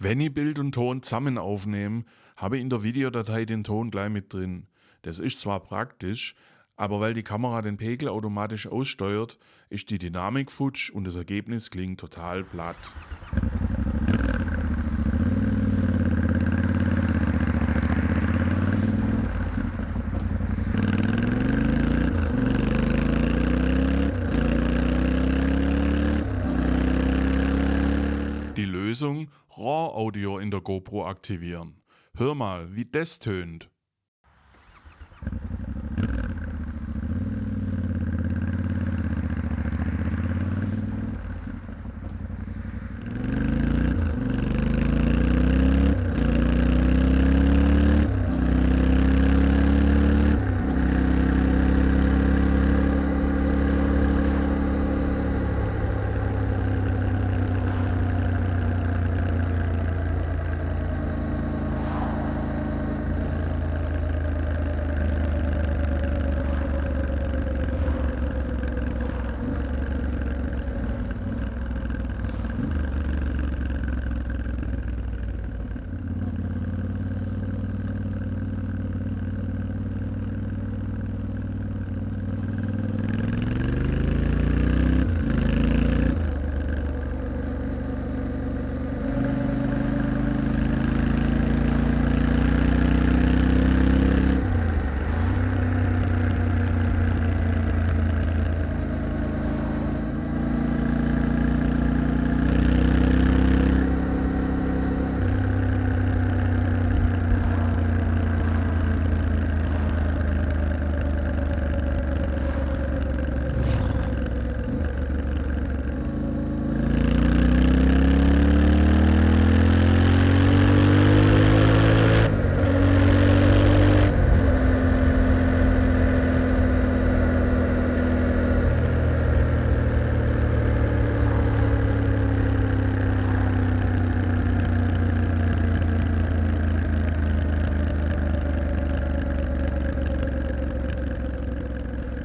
Wenn ich Bild und Ton zusammen aufnehme, habe ich in der Videodatei den Ton gleich mit drin. Das ist zwar praktisch, aber weil die Kamera den Pegel automatisch aussteuert, ist die Dynamik futsch und das Ergebnis klingt total platt. Die Lösung: RAW-Audio in der GoPro aktivieren. Hör mal, wie das tönt.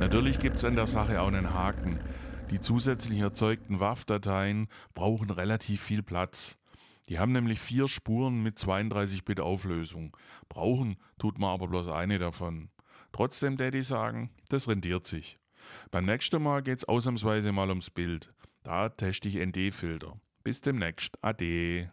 Natürlich gibt es an der Sache auch einen Haken. Die zusätzlich erzeugten WAV-Dateien brauchen relativ viel Platz. Die haben nämlich 4 Spuren mit 32-Bit Auflösung. Brauchen tut man aber bloß eine davon. Trotzdem würde ich sagen, das rentiert sich. Beim nächsten Mal geht es ausnahmsweise mal ums Bild. Da teste ich ND-Filter. Bis demnächst. Ade.